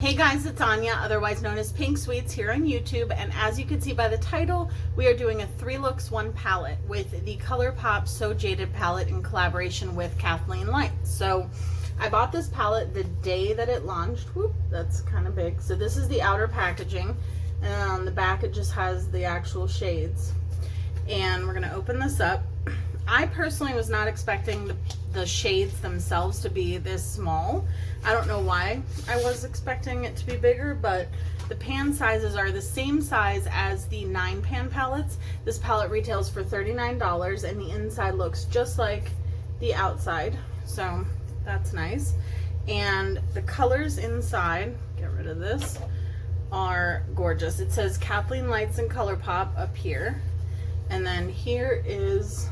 Hey guys, it's Anya, otherwise known as Pink Sweets, here on YouTube, and as you can see by the title, we are doing a 3 looks 1 palette with the Colourpop So Jaded palette in collaboration with Kathleen Lights. So I bought this palette the day that it launched. Whoop, that's kind of big. So this is the outer packaging, and on the back it just has the actual shades. And we're gonna open this up. I personally was not expecting the shades themselves to be this small. I don't know why I was expecting it to be bigger, but the pan sizes are the same size as the 9 pan palettes. This palette retails for $39 and the inside looks just like the outside, so that's nice. And the colors inside, get rid of this, are gorgeous. It says Kathleen Lights and Colourpop up here, and then here is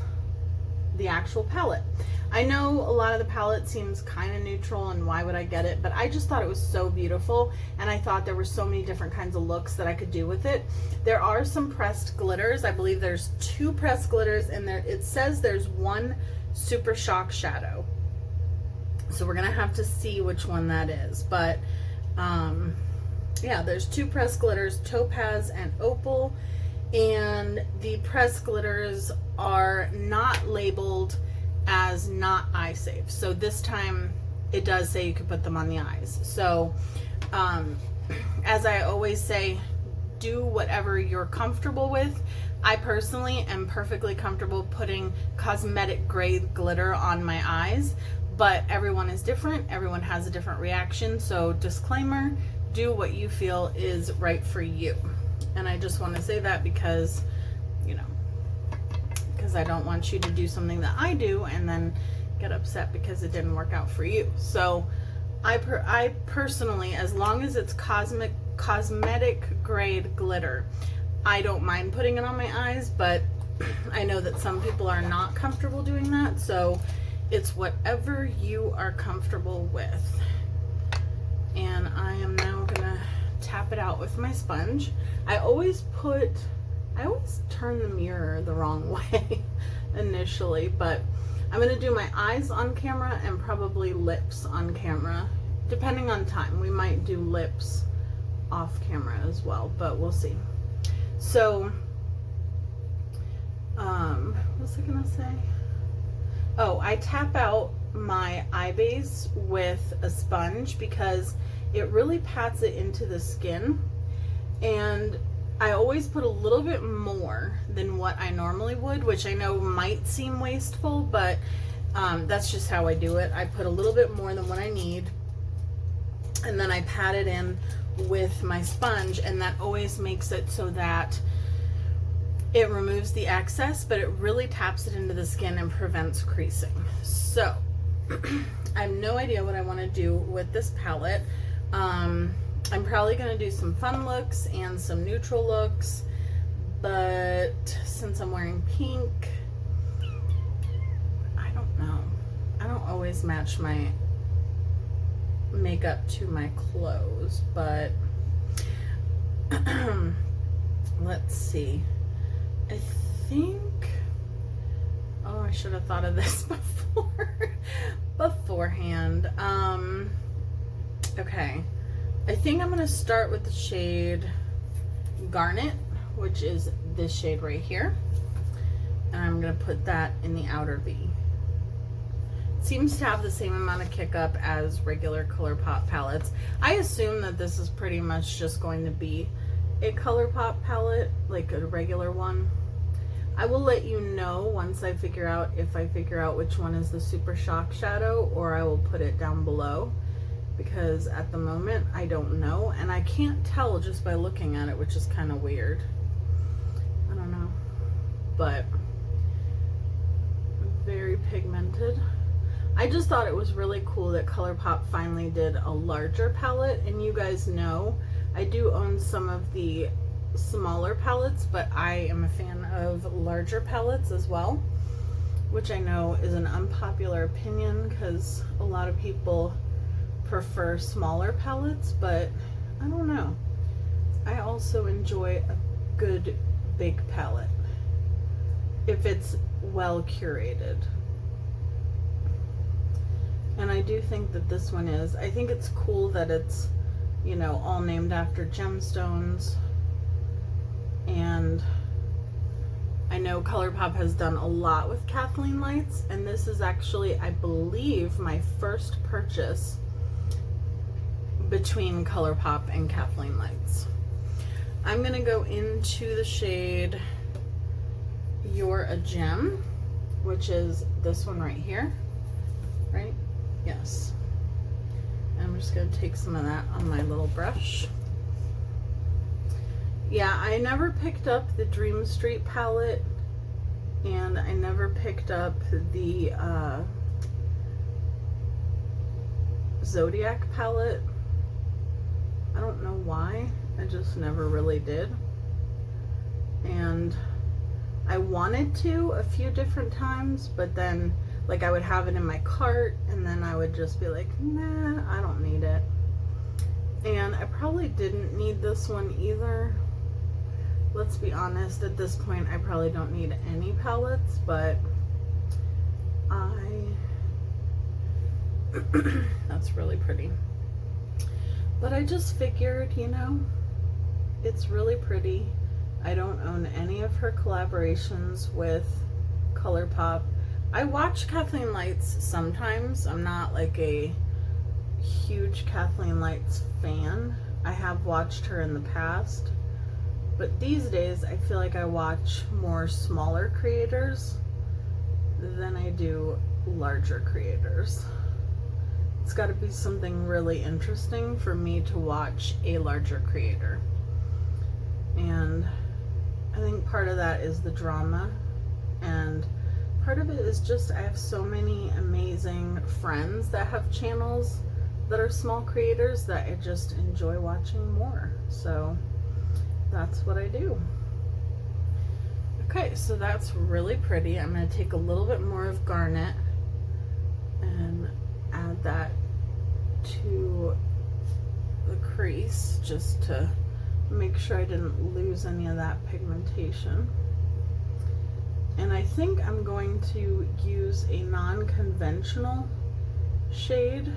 the actual palette. I know a lot of the palette seems kind of neutral and why would I get it, but I just thought it was so beautiful and I thought there were so many different kinds of looks that I could do with it. There are some pressed glitters. I believe there's 2 pressed glitters and there it says there's 1 Super Shock shadow. So we're gonna have to see which one that is, but yeah, there's 2 pressed glitters, Topaz and Opal, and the pressed glitters are not labeled as not eye safe. So this time it does say you could put them on the eyes. So as I always say, do whatever you're comfortable with. I personally am perfectly comfortable putting cosmetic grade glitter on my eyes, but everyone is different. Everyone has a different reaction. So disclaimer, do what you feel is right for you. And I just want to say that because, you know, because I don't want you to do something that I do and then get upset because it didn't work out for you. So I personally, as long as it's cosmetic grade glitter, I don't mind putting it on my eyes, but I know that some people are not comfortable doing that. So it's whatever you are comfortable with. And I am now gonna tap it out with my sponge. I always turn the mirror the wrong way initially, but I'm gonna do my eyes on camera and probably lips on camera, depending on time. We might do lips off camera as well, but we'll see. So, what was I gonna say? Oh, I tap out my eye base with a sponge because it really pats it into the skin, and I always put a little bit more than what I normally would, which I know might seem wasteful, but that's just how I do it. I put a little bit more than what I need, and then I pat it in with my sponge, and that always makes it so that it removes the excess, but it really taps it into the skin and prevents creasing. So I have no idea what I want to do with this palette. I'm probably going to do some fun looks and some neutral looks, but since I'm wearing pink, I don't know. I don't always match my makeup to my clothes, but let's see. I think, oh, I should have thought of this beforehand. Okay. I think I'm going to start with the shade Garnet, which is this shade right here. And I'm going to put that in the outer V. It seems to have the same amount of kick up as regular Colourpop palettes. I assume that this is pretty much just going to be a Colourpop palette, like a regular one. I will let you know once I figure out, if I figure out which one is the Super Shock shadow, or I will put it down below, because at the moment I don't know, and I can't tell just by looking at it, which is kind of weird. I don't know, but very pigmented. I just thought it was really cool that Colourpop finally did a larger palette, and you guys know I do own some of the smaller palettes, but I am a fan of larger palettes as well, which I know is an unpopular opinion because a lot of people prefer smaller palettes, but I don't know. I also enjoy a good big palette if it's well curated. And I do think that this one is. I think it's cool that it's you know, all named after gemstones. And I know Colourpop has done a lot with Kathleen lights, and this is actually, I believe, my first purchase between Colourpop and Kathleen lights. I'm gonna go into the shade You're a Gem, which is this one right here, right? Yes. I'm just gonna take some of that on my little brush. Yeah, I never picked up the Dream Street palette, and I never picked up the Zodiac palette. I don't know why, I just never really did. And I wanted to a few different times, but then like I would have it in my cart and then I would just be like, nah, I don't need it. And I probably didn't need this one either. Let's be honest, at this point I probably don't need any palettes, but that's really pretty. But I just figured, you know, it's really pretty. I don't own any of her collaborations with Colourpop. I watch Kathleen Lights sometimes. I'm not like a huge Kathleen Lights fan. I have watched her in the past. But these days, I feel like I watch more smaller creators than I do larger creators. It's got to be something really interesting for me to watch a larger creator. And I think part of that is the drama. And part of it is just I have so many amazing friends that have channels that are small creators that I just enjoy watching more. So that's what I do. Okay, so that's really pretty. I'm going to take a little bit more of Garnet and add that to the crease just to make sure I didn't lose any of that pigmentation. And I think I'm going to use a non-conventional shade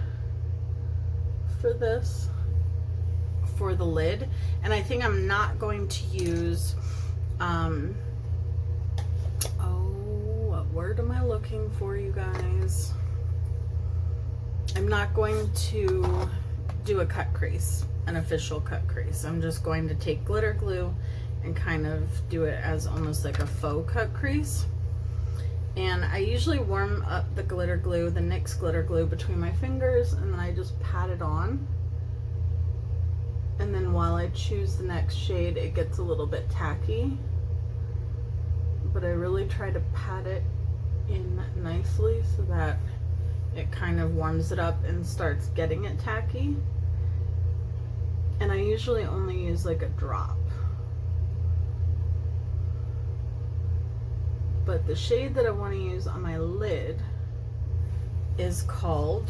for this, for the lid. And I think I'm not going to use, oh, what word am I looking for, you guys? I'm not going to do a cut crease, an official cut crease. I'm just going to take glitter glue and kind of do it as almost like a faux cut crease. And I usually warm up the glitter glue, the NYX glitter glue, between my fingers, and then I just pat it on. And then while I choose the next shade, it gets a little bit tacky. But I really try to pat it in nicely so that it kind of warms it up and starts getting it tacky. And I usually only use like a drop. But the shade that I want to use on my lid is called,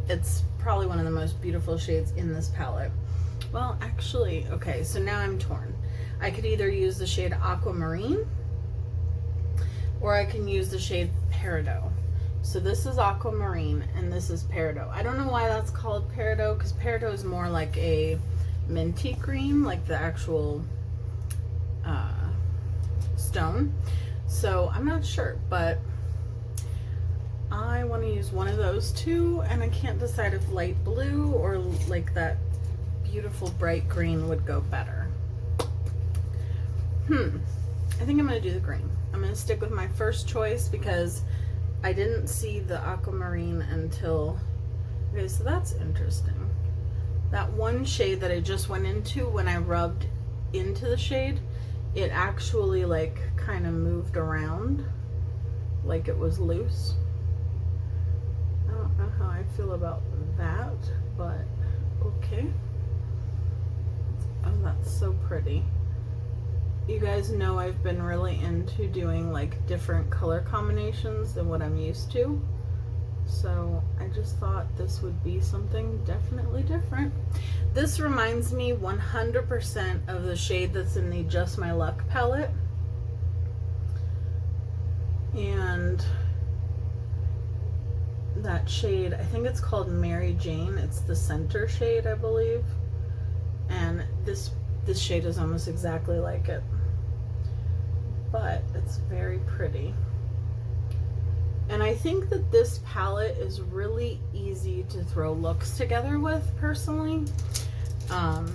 it's probably one of the most beautiful shades in this palette. Well, actually, okay, so now I'm torn. I could either use the shade Aquamarine or I can use the shade Peridot. So this is Aquamarine and this is Peridot. I don't know why that's called Peridot, because Peridot is more like a minty green, like the actual stone. So I'm not sure, but I want to use one of those two, and I can't decide if light blue or like that beautiful bright green would go better. I think I'm going to do the green. I'm going to stick with my first choice because I didn't see the Aquamarine until, okay, so that's interesting. That one shade that I just went into, when I rubbed into the shade, it actually like kind of moved around like it was loose. I don't know how I feel about that, but okay. Oh, that's so pretty. You guys know I've been really into doing like different color combinations than what I'm used to. So I just thought this would be something definitely different. This reminds me 100% of the shade that's in the Just My Luck palette. And that shade, I think it's called Mary Jane. It's the center shade, I believe. this shade is almost exactly like it, but it's very pretty. And I think that this palette is really easy to throw looks together with, personally. Let's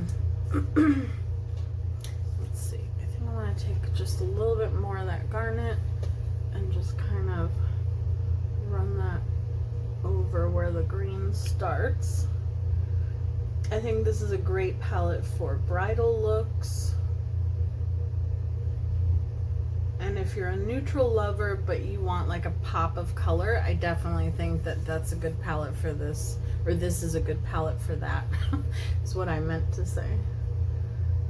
see, I think I want to take just a little bit more of that garnet and just kind of run that over where the green starts. I think this is a great palette for bridal looks. And if you're a neutral lover but you want like a pop of color, I definitely think that that's a good palette for this, or this is a good palette for that, is what I meant to say.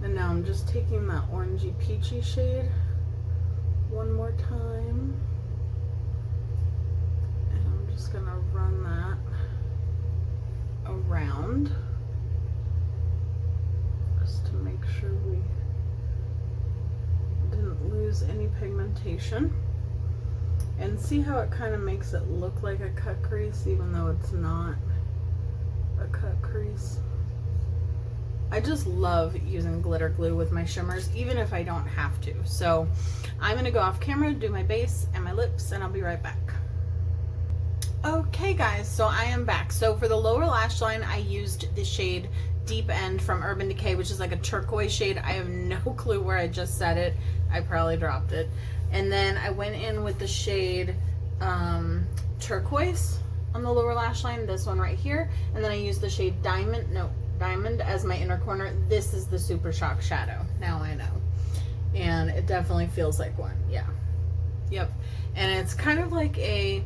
And now I'm just taking that orangey peachy shade one more time. And I'm just gonna run that around just to make sure we didn't lose any pigmentation. And see how it kind of makes it look like a cut crease even though it's not a cut crease. I just love using glitter glue with my shimmers even if I don't have to. So I'm gonna go off camera, do my base and my lips, and I'll be right back. Okay guys, so I am back. So for the lower lash line I used the shade Deep End from Urban Decay, which is like a turquoise shade. I have no clue where I just set it. I probably dropped it. And then I went in with the shade Turquoise on the lower lash line, this one right here. And then I used the shade Diamond as my inner corner. This is the Super Shock shadow. Now I know. And it definitely feels like one. Yeah. Yep. And it's kind of like a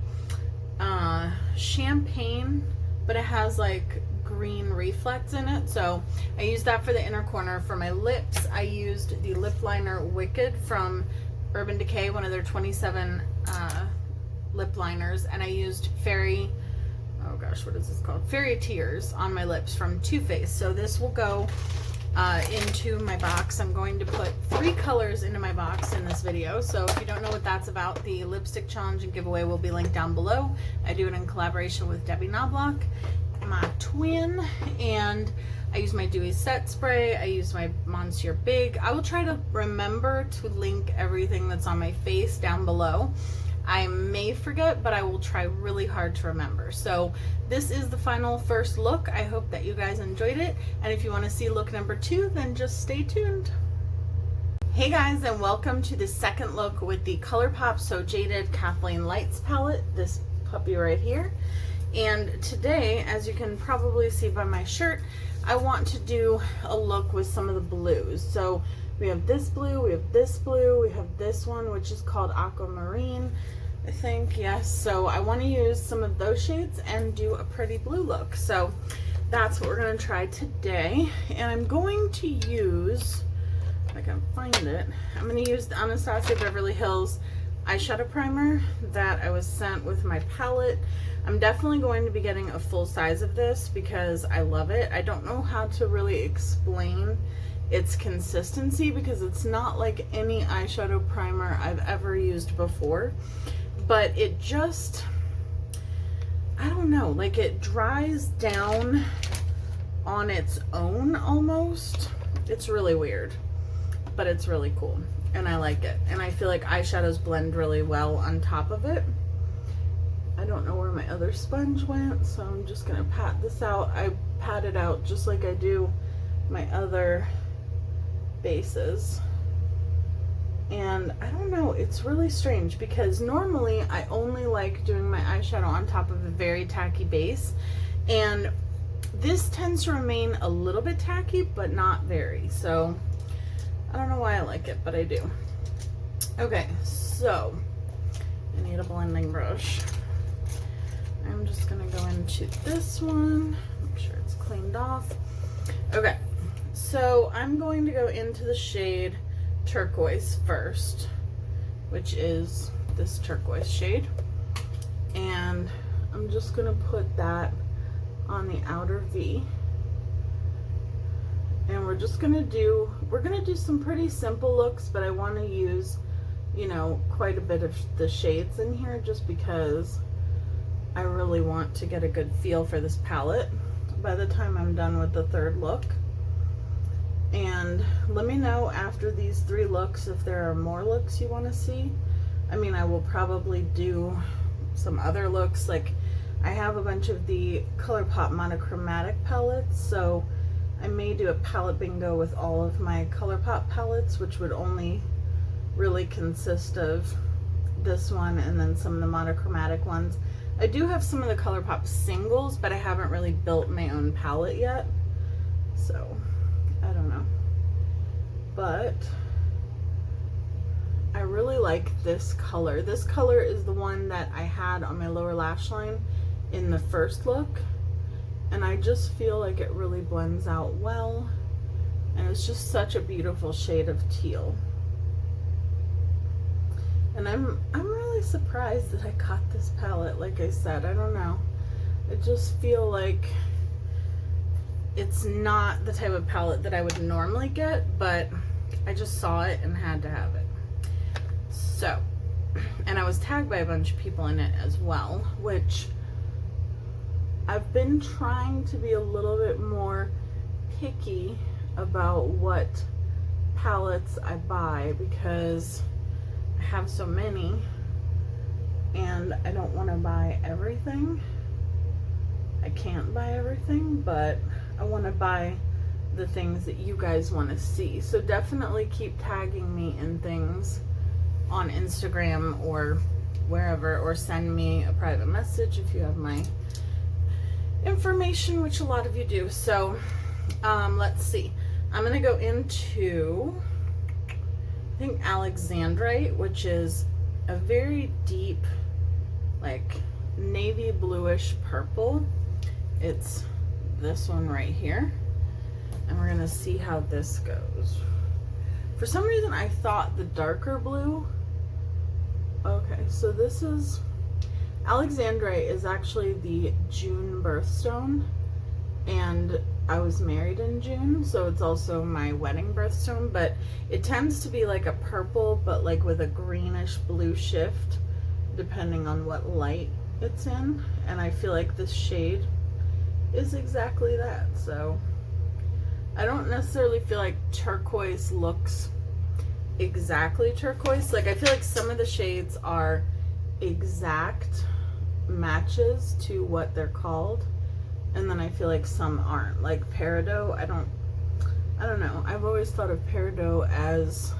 champagne, but it has like green reflex in it. So I used that for the inner corner. For my lips, I used the lip liner Wicked from Urban Decay, one of their 27 lip liners, and I used Fairy, oh gosh, what is this called? Fairy Tears on my lips from Too Faced. So this will go into my box. I'm going to put 3 colors into my box in this video. So if you don't know what that's about, the lipstick challenge and giveaway will be linked down below. I do it in collaboration with Debbie Knoblauch, my twin, and I use my Dewy Set Spray. I use my Monsieur Big. I will try to remember to link everything that's on my face down below. I may forget, but I will try really hard to remember. So this is the final first look. I hope that you guys enjoyed it, and if you want to see look number 2, then just stay tuned. Hey guys, and welcome to the second look with the Colourpop So Jaded Kathleen Lights palette, this puppy right here. And today, as you can probably see by my shirt, I want to do a look with some of the blues. So we have this blue, we have this blue, we have this one, which is called Aquamarine, I think, yes. So I want to use some of those shades and do a pretty blue look. So that's what we're going to try today. And I'm going to use, if I can find it, I'm going to use the Anastasia Beverly Hills eyeshadow primer that I was sent with my palette. I'm definitely going to be getting a full size of this because I love it. I don't know how to really explain its consistency because it's not like any eyeshadow primer I've ever used before, but it just, I don't know, like it dries down on its own almost. It's really weird, but it's really cool and I like it. And I feel like eyeshadows blend really well on top of it. I don't know where my other sponge went, so I'm just gonna pat this out. I pat it out just like I do my other bases. And I don't know, it's really strange because normally I only like doing my eyeshadow on top of a very tacky base, and this tends to remain a little bit tacky but not very. So I don't know why I like it, but I do. Okay, so I need a blending brush. I'm just gonna go into this one, make sure it's cleaned off. Okay, so I'm going to go into the shade Turquoise first, which is this turquoise shade, and I'm just gonna put that on the outer V, and we're gonna do some pretty simple looks, but I want to use, you know, quite a bit of the shades in here just because I really want to get a good feel for this palette by the time I'm done with the third look. And And let me know after these 3 looks if there are more looks you want to see. I mean, I will probably do some other looks. Like, I have a bunch of the Colourpop monochromatic palettes, so I may do a palette bingo with all of my Colourpop palettes, which would only really consist of this one and then some of the monochromatic ones. I do have some of the Colourpop singles, but I haven't really built my own palette yet, so I don't know. But I really like this color. This color is the one that I had on my lower lash line in the first look, and I just feel like it really blends out well, and it's just such a beautiful shade of teal. And I'm really surprised that I got this palette. Like I said, I don't know. I just feel like it's not the type of palette that I would normally get, but I just saw it and had to have it. So, and I was tagged by a bunch of people in it as well, which I've been trying to be a little bit more picky about what palettes I buy, because I have so many and I don't want to buy everything. I can't buy everything, but I want to buy the things that you guys want to see. So definitely keep tagging me in things on Instagram or wherever, or send me a private message if you have my information, which a lot of you do. So let's see. I'm going to go into, I think, Alexandrite, which is a very deep, like, navy bluish purple. It's this one right here, and we're gonna see how this goes. For some reason I thought the darker blue. Okay, so this is Alexandrite, is actually the June birthstone, and I was married in June, so it's also my wedding birthstone, but it tends to be like a purple, but like with a greenish blue shift, depending on what light it's in, and I feel like this shade is exactly that. So I don't necessarily feel like turquoise looks exactly turquoise. Like, I feel like some of the shades are exact matches to what they're called, and then I feel like some aren't. Like peridot, I don't know. I've always thought of peridot as,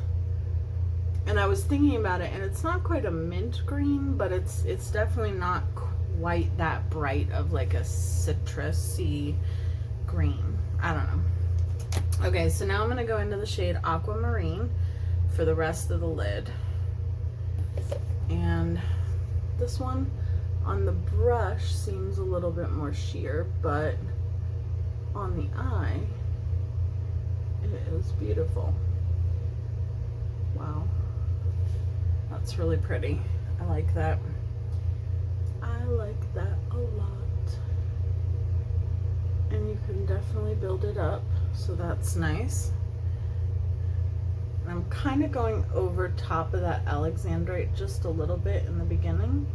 and I was thinking about it, and it's not quite a mint green, but it's definitely not quite that bright of like a citrusy green. I don't know. Okay, so now I'm going to go into the shade Aquamarine for the rest of the lid. And this one on the brush seems a little bit more sheer, but on the eye, it is beautiful. Wow. That's really pretty. I like that. I like that a lot. And you can definitely build it up, so that's nice. And I'm kind of going over top of that Alexandrite just a little bit in the beginning.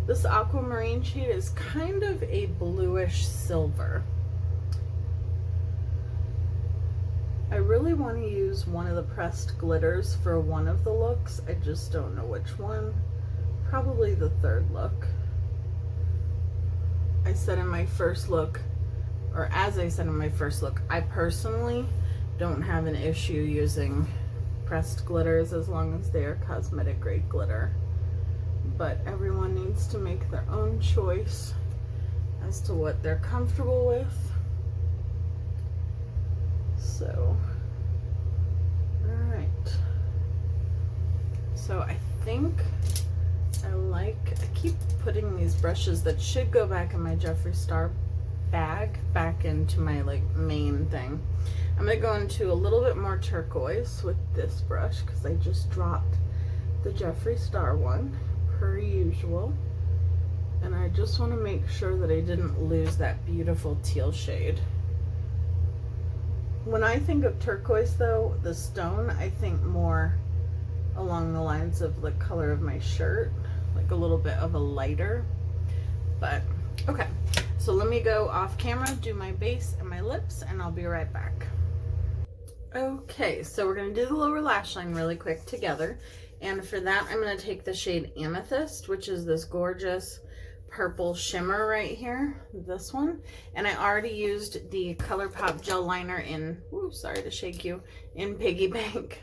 This Aquamarine shade is kind of a bluish silver. I really want to use one of the pressed glitters for one of the looks. I just don't know which one. Probably the third look. I said in my first look, or as I said in my first look, I personally don't have an issue using pressed glitters as long as they are cosmetic grade glitter. But everyone needs to make their own choice as to what they're comfortable with. So, alright. So I think I keep putting these brushes that should go back in my Jeffree Star bag back into my like main thing. I'm going to go into a little bit more turquoise with this brush because I just dropped the Jeffree Star one per usual, and I just want to make sure that I didn't lose that beautiful teal shade. When I think of turquoise though, the stone, I think more along the lines of the color of my shirt, like a little bit of a lighter. But okay, so let me go off camera, do my base and my lips, and I'll be right back. Okay, so we're going to do the lower lash line really quick together. And for that, I'm going to take the shade Amethyst, which is this gorgeous purple shimmer right here, this one. And I already used the Colourpop gel liner in, ooh, sorry to shake you, in Piggy Bank.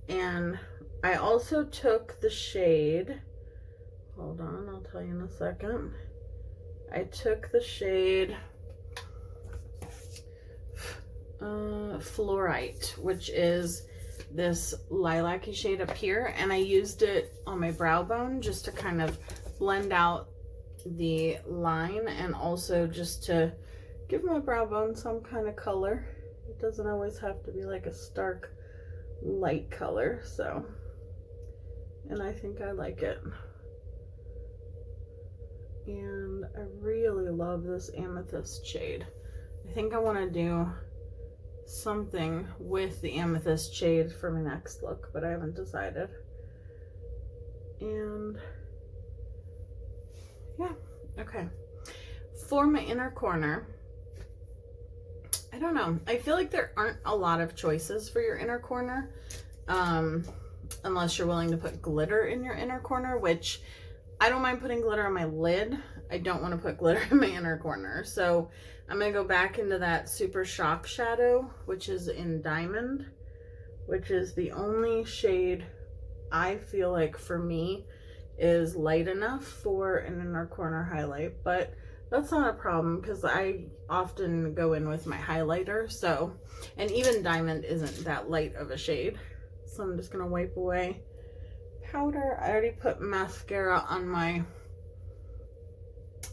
And I also took the shade, hold on, I'll tell you in a second. I took the shade Fluorite, which is this lilac-y shade up here, and I used it on my brow bone just to kind of blend out the line and also just to give my brow bone some kind of color. It doesn't always have to be like a stark light color, so, and I think I like it. And I really love this Amethyst shade. I think I want to do something with the Amethyst shade for my next look, but I haven't decided. And yeah, okay. For my inner corner, I don't know. I feel like there aren't a lot of choices for your inner corner, unless you're willing to put glitter in your inner corner, which I don't mind putting glitter on my lid. I don't want to put glitter in my inner corner. So I'm going to go back into that Super Shock Shadow, which is in Diamond, which is the only shade I feel like for me is light enough for an inner corner highlight. But that's not a problem because I often go in with my highlighter. So, and even Diamond isn't that light of a shade. So I'm just going to wipe away powder. I already put mascara on my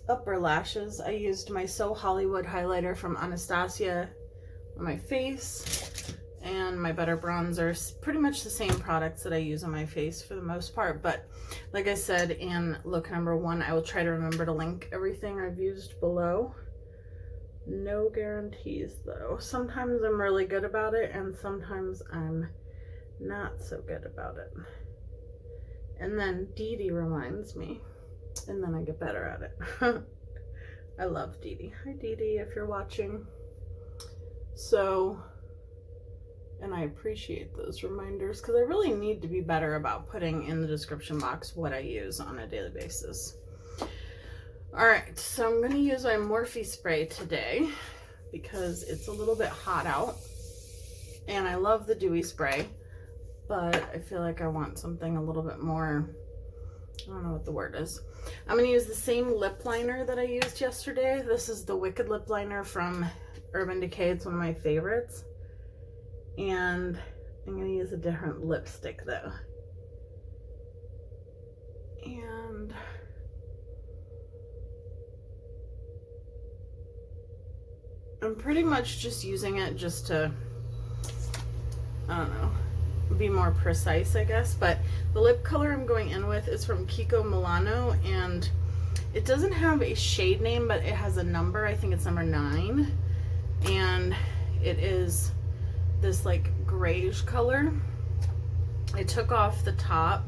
upper lashes. I used my So Hollywood highlighter from Anastasia on my face, and my Butter Bronzer. Pretty much the same products that I use on my face for the most part, but like I said in look number 1, I will try to remember to link everything I've used below. No guarantees though. Sometimes I'm really good about it and sometimes I'm not so good about it. And then Dee Dee reminds me, and then I get better at it. I love Dee Dee. Hi Dee Dee, if you're watching. So, and I appreciate those reminders because I really need to be better about putting in the description box what I use on a daily basis. Alright, so I'm going to use my Morphe spray today because it's a little bit hot out. And I love the dewy spray, but I feel like I want something a little bit more, I don't know what the word is. I'm going to use the same lip liner that I used yesterday. This is the Wicked lip liner from Urban Decay. It's one of my favorites. And I'm going to use a different lipstick though. And I'm pretty much just using it just to, I don't know, be more precise, I guess. But the lip color I'm going in with is from Kiko Milano, and it doesn't have a shade name, but it has a number. I think it's number 9, and it is this like grayish color. I took off the top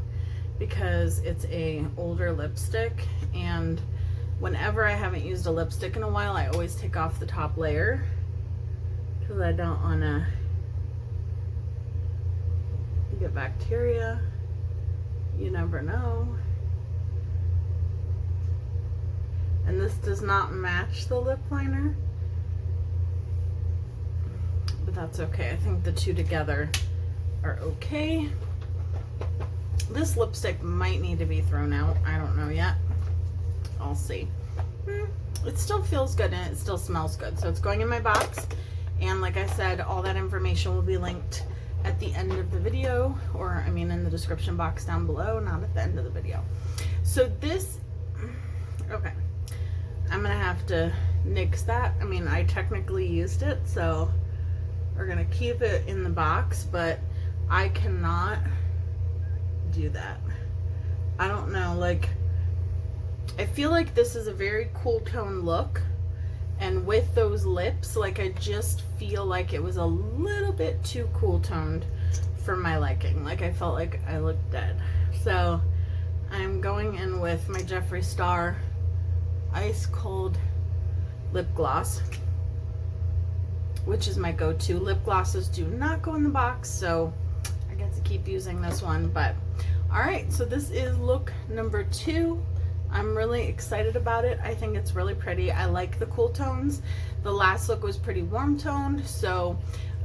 because it's a older lipstick, and whenever I haven't used a lipstick in a while, I always take off the top layer because I don't want to get bacteria. You never know. And this does not match the lip liner, but that's okay. I think the two together are okay. This lipstick might need to be thrown out. I don't know yet. I'll see. It still feels good and it still smells good. So it's going in my box. And like I said, all that information will be linked at the end of the video, or I mean in the description box down below, not at the end of the video. So this, okay, I'm gonna have to nix that. I mean, I technically used it, so we're gonna keep it in the box, but I cannot do that. I don't know, like, I feel like this is a very cool tone look, and with those lips, like, I just feel like it was a little bit too cool toned for my liking. Like, I felt like I looked dead. So I'm going in with my Jeffree Star Ice Cold Lip Gloss. which is my go-to. Lip glosses do not go in the box, so I get to keep using this one. But all right, so this is look number 2. I'm really excited about it. I think it's really pretty. I like the cool tones. The last look was pretty warm toned, so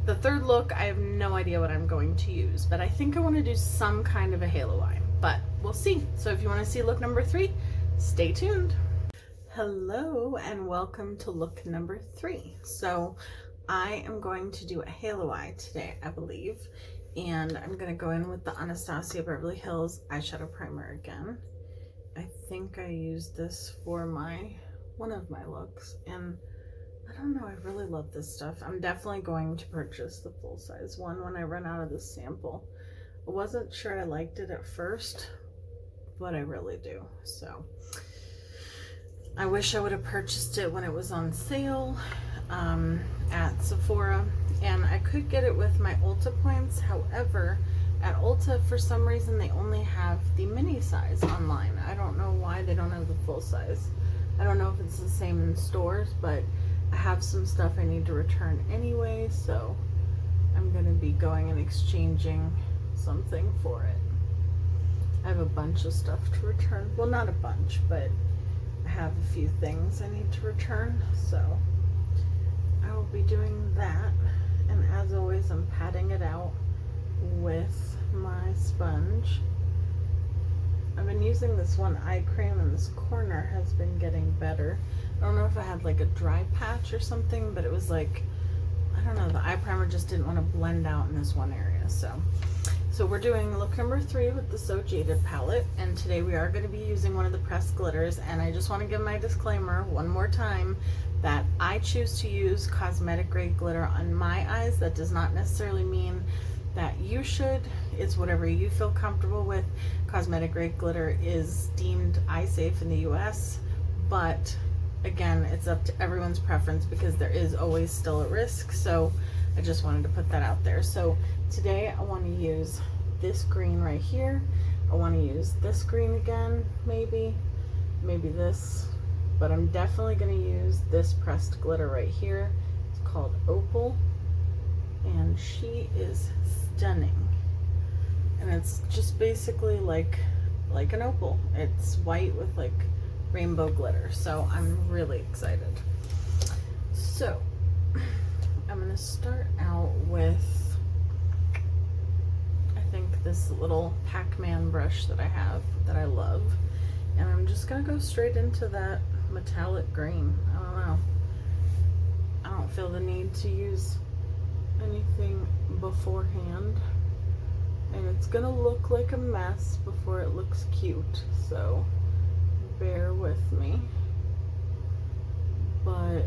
the third look, I have no idea what I'm going to use, but I think I want to do some kind of a halo eye, but we'll see. So if you want to see look number 3, stay tuned. Hello and welcome to look number 3. So I am going to do a halo eye today, I believe, and I'm going to go in with the Anastasia Beverly Hills eyeshadow primer again. I think I used this for one of my looks, and I don't know, I really love this stuff. I'm definitely going to purchase the full-size one when I run out of this sample. I wasn't sure I liked it at first, but I really do. So I wish I would have purchased it when it was on sale at Sephora, and I could get it with my Ulta points. However, at Ulta, for some reason, they only have the mini size online. I don't know why they don't have the full size. I don't know if it's the same in stores, but I have some stuff I need to return anyway, so I'm going to be going and exchanging something for it. I have a bunch of stuff to return. Well, not a bunch, but I have a few things I need to return, so I will be doing that. And as always, I'm patting it out with my sponge. I've been using this one eye cream, and this corner has been getting better. I don't know if I had like a dry patch or something, but it was like, I don't know, the eye primer just didn't want to blend out in this one area. So we're doing look number 3 with the So Jaded palette, and today we are going to be using one of the pressed glitters. And I just want to give my disclaimer one more time that I choose to use cosmetic grade glitter on my eyes. That does not necessarily mean that you should. It's whatever you feel comfortable with. Cosmetic grade glitter is deemed eye safe in the US, but again, it's up to everyone's preference because there is always still a risk. So I just wanted to put that out there. So today I want to use this green right here. I want to use this green again, maybe this, but I'm definitely going to use this pressed glitter right here. It's called Opal, and she is stunning. And it's just basically like an opal. It's white with like rainbow glitter, so I'm really excited. So I'm gonna start out with, I think, this little Pac-Man brush that I have that I love, and I'm just gonna go straight into that metallic green. I don't know, I don't feel the need to use anything beforehand, and it's gonna look like a mess before it looks cute, so bear with me. But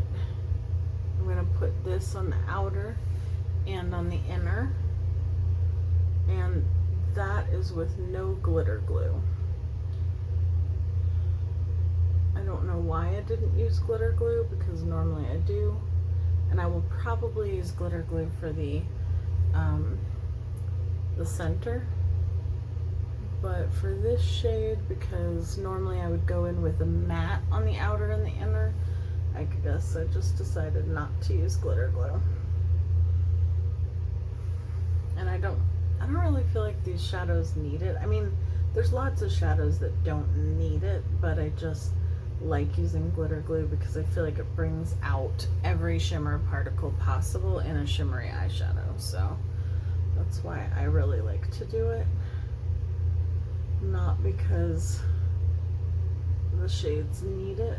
I'm gonna put this on the outer and on the inner, and that is with no glitter glue. I don't know why I didn't use glitter glue, because normally I do, and I will probably use glitter glue for the center, but for this shade, because normally I would go in with a matte on the outer and the inner, I guess I just decided not to use glitter glue. And I don't really feel like these shadows need it. I mean, there's lots of shadows that don't need it, but I just like using glitter glue because I feel like it brings out every shimmer particle possible in a shimmery eyeshadow. So that's why I really like to do it. Not because the shades need it.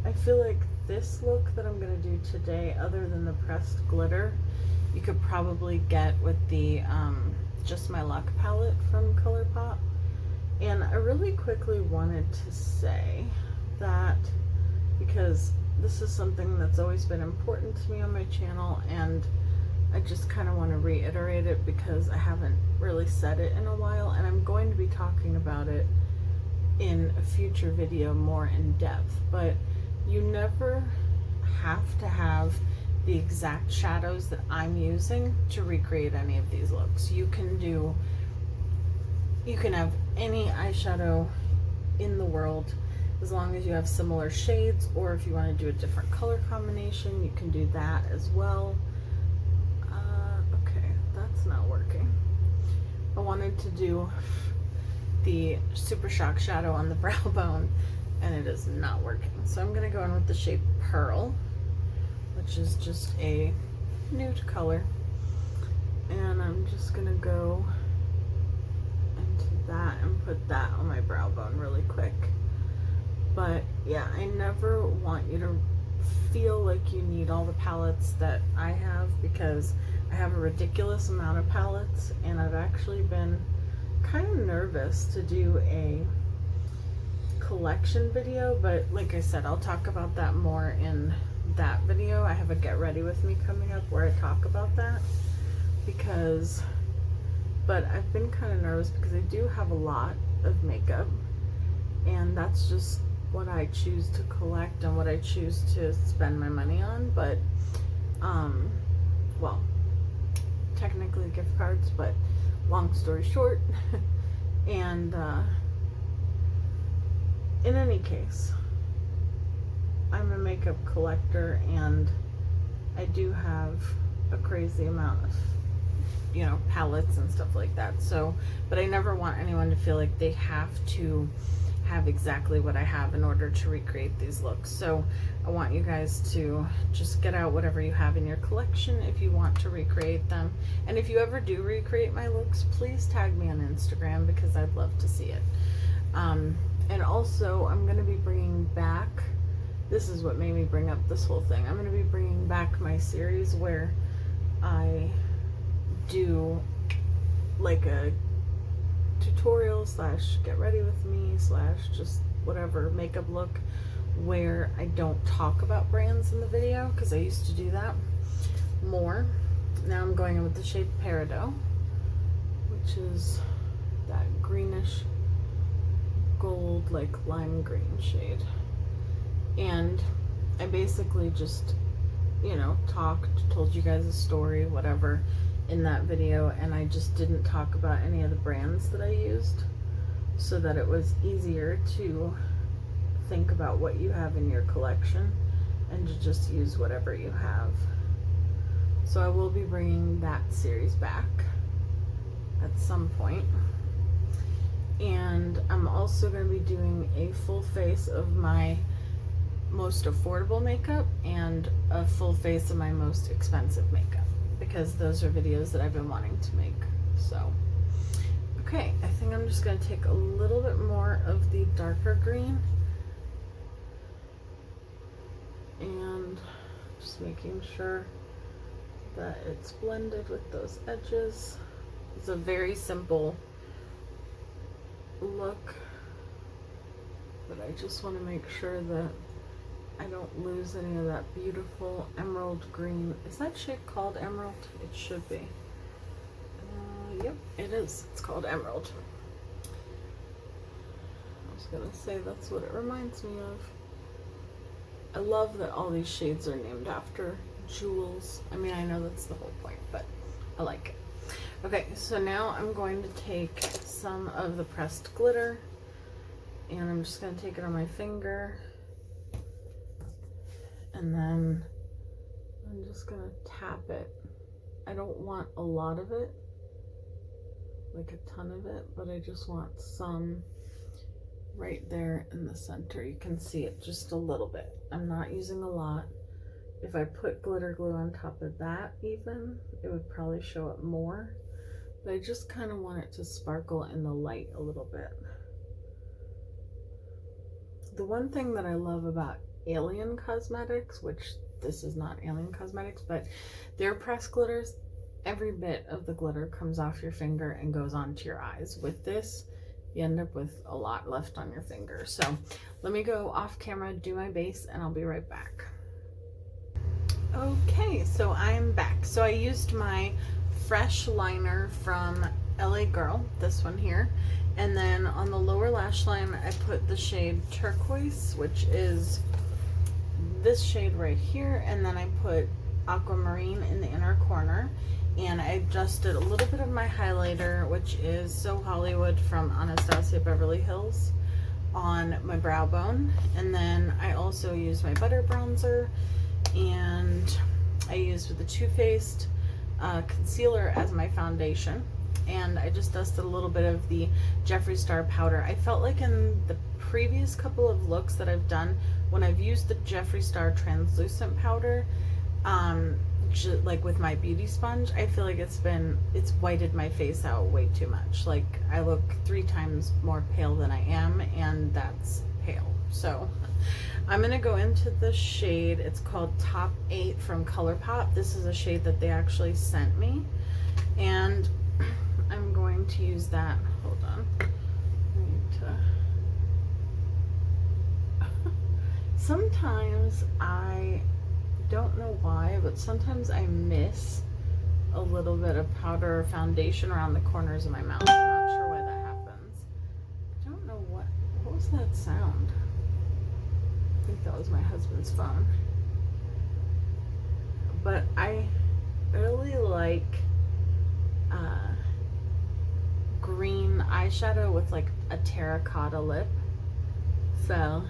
I feel like this look that I'm going to do today, other than the pressed glitter, you could probably get with the Just My Luck palette from Colourpop. And I really quickly wanted to say that, because this is something that's always been important to me on my channel, and I just kind of want to reiterate it because I haven't really said it in a while, and I'm going to be talking about it in a future video more in depth. But you never have to have the exact shadows that I'm using to recreate any of these looks. You can have any eyeshadow in the world as long as you have similar shades, or if you want to do a different color combination, you can do that as well. Okay, that's not working. I wanted to do the Super Shock shadow on the brow bone, and it is not working. So I'm going to go in with the shade Pearl, which is just a nude color. And I'm just going to go into that and put that on my brow bone really quick. But yeah, I never want you to feel like you need all the palettes that I have, because I have a ridiculous amount of palettes, and I've actually been kind of nervous to do a collection video, but like I said, I'll talk about that more in that video. I have a Get Ready With Me coming up where I talk about that, but I've been kind of nervous because I do have a lot of makeup, and that's just what I choose to collect and what I choose to spend my money on. But well, technically gift cards, but long story short, and in any case, I'm a makeup collector, and I do have a crazy amount of, you know, palettes and stuff like that. So, but I never want anyone to feel like they have to have exactly what I have in order to recreate these looks. So I want you guys to just get out whatever you have in your collection if you want to recreate them. And if you ever do recreate my looks, please tag me on Instagram, because I'd love to see it. And also, I'm going to be bringing back, this is what made me bring up this whole thing, I'm going to be bringing back my series where I do like a tutorial slash get ready with me slash just whatever makeup look, where I don't talk about brands in the video, because I used to do that more. Now I'm going in with the shade Peridot, which is that greenish gold, like lime green shade. And I basically just, you know, told you guys a story, whatever, in that video, and I just didn't talk about any of the brands that I used, so that it was easier to think about what you have in your collection and to just use whatever you have. So I will be bringing that series back at some point. And I'm also going to be doing a full face of my most affordable makeup and a full face of my most expensive makeup, because those are videos that I've been wanting to make. So, okay, I think I'm just going to take a little bit more of the darker green and just making sure that it's blended with those edges. It's a very simple look, but I just want to make sure that I don't lose any of that beautiful emerald green. Is that shade called emerald? It should be. Yep, it is. It's called emerald. I was gonna say that's what it reminds me of. I love that all these shades are named after jewels. I mean, I know that's the whole point, but I like it. Okay, so now I'm going to take some of the pressed glitter, and I'm just going to take it on my finger, and then I'm just going to tap it. I don't want a lot of it, like a ton of it, but I just want some right there in the center. You can see it just a little bit. I'm not using a lot. If I put glitter glue on top of that even, it would probably show up more. But I just kind of want it to sparkle in the light a little bit. The one thing that I love about Alien Cosmetics, which this is not Alien Cosmetics, but their pressed glitters, every bit of the glitter comes off your finger and goes onto your eyes. With this, you end up with a lot left on your finger. So let me go off camera, do my base, and I'll be right back. Okay, so I'm back. So I used my fresh liner from LA Girl, this one here, and then on the lower lash line I put the shade Turquoise, which is this shade right here, and then I put Aquamarine in the inner corner, and I adjusted a little bit of my highlighter, which is So Hollywood from Anastasia Beverly Hills. on my brow bone, and then I also use my butter bronzer, and I use with the Too Faced concealer as my foundation, and I just dusted a little bit of the Jeffree Star powder. I felt like in the previous couple of looks that I've done, when I've used the Jeffree Star translucent powder, like with my beauty sponge, I feel like it's whited my face out way too much. Like I look 3 times more pale than I am, and that's pale. So I'm gonna go into the shade, it's called Top 8 from Colourpop. This is a shade that they actually sent me, and I'm going to use that. Hold on, I need to sometimes I don't know why, but sometimes I miss a little bit of powder or foundation around the corners of my mouth. I'm not sure why that happens. I don't know what was that sound? I think that was my husband's phone. But I really like green eyeshadow with like a terracotta lip. So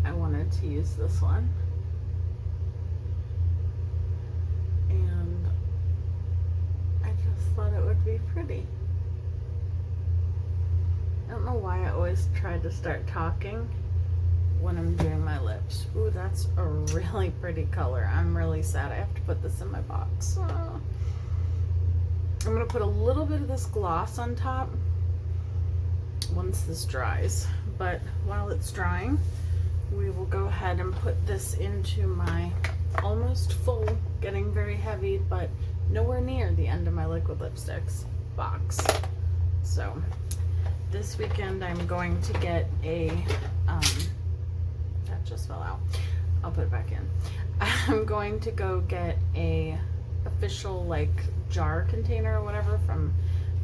I wanted to use this one. And I just thought it would be pretty. I don't know why I always try to start talking when I'm doing my lips. Ooh, that's a really pretty color. I'm really sad I have to put this in my box. I'm gonna put a little bit of this gloss on top once this dries. But while it's drying, we will go ahead and put this into my almost full, getting very heavy, but nowhere near the end of my liquid lipsticks box. So this weekend I'm going to get a, that just fell out. I'll put it back in. I'm going to go get a official like jar container or whatever from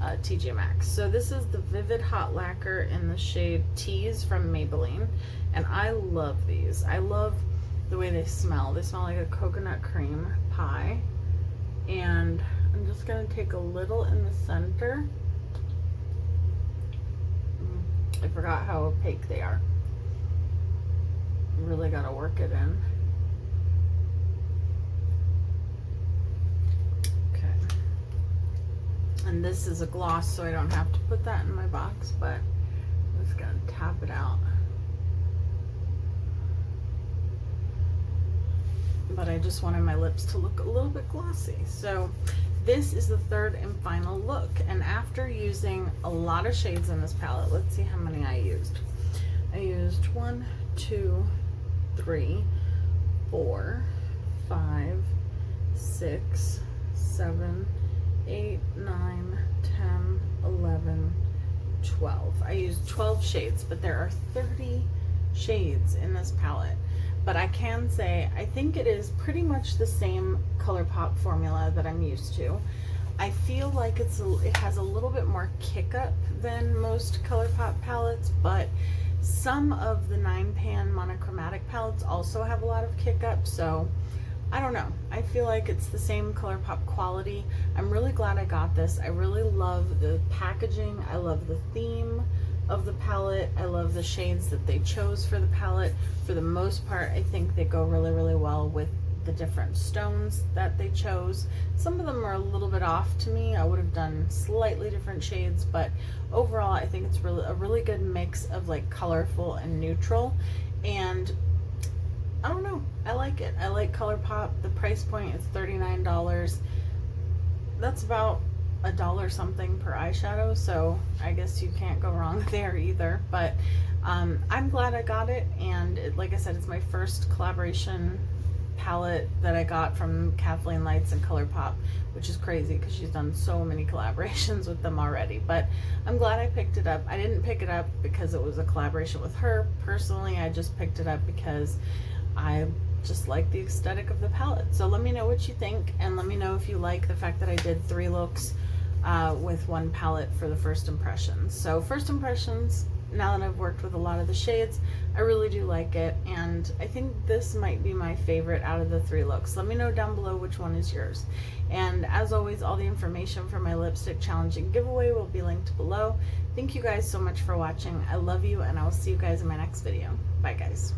TJ Maxx. So this is the Vivid Hot Lacquer in the shade Tease from Maybelline, and I love these. I love the way they smell. They smell like a coconut cream pie, and I'm just gonna take a little in the center. I forgot how opaque they are. Really gotta work it in. Okay. And this is a gloss, so I don't have to put that in my box, but I'm just gonna tap it out. But I just wanted my lips to look a little bit glossy. So this is the third and final look, and after using a lot of shades in this palette, let's see how many I used. I used 1, 2, 3, 4, 5, 6, 7, 8, 9, 10, 11, 12. I used 12 shades, but there are 30 shades in this palette. But I can say, I think it is pretty much the same Colourpop formula that I'm used to. I feel like it has a little bit more kick up than most Colourpop palettes, but some of the 9-pan monochromatic palettes also have a lot of kick up, so I don't know. I feel like it's the same Colourpop quality. I'm really glad I got this. I really love the packaging. I love the theme of the palette. I love the shades that they chose for the palette. For the most part, I think they go really, really well with the different stones that they chose. Some of them are a little bit off to me. I would have done slightly different shades, but overall I think it's a really good mix of like colorful and neutral, and I don't know, I like it. I like Colourpop. The price point is $39. That's about $1 something per eyeshadow, so I guess you can't go wrong there either. But I'm glad I got it, and like I said, it's my first collaboration palette that I got from Kathleen Lights and Colourpop, which is crazy because she's done so many collaborations with them already. But I'm glad I picked it up. I didn't pick it up because it was a collaboration with her. Personally, I just picked it up because I just like the aesthetic of the palette. So let me know what you think, and let me know if you like the fact that I did 3 looks with one palette for the first impressions. So first impressions, now that I've worked with a lot of the shades, I really do like it, and I think this might be my favorite out of the 3 looks. Let me know down below which one is yours. And as always, all the information for my lipstick challenge and giveaway will be linked below. Thank you guys so much for watching. I love you, and I will see you guys in my next video. Bye guys.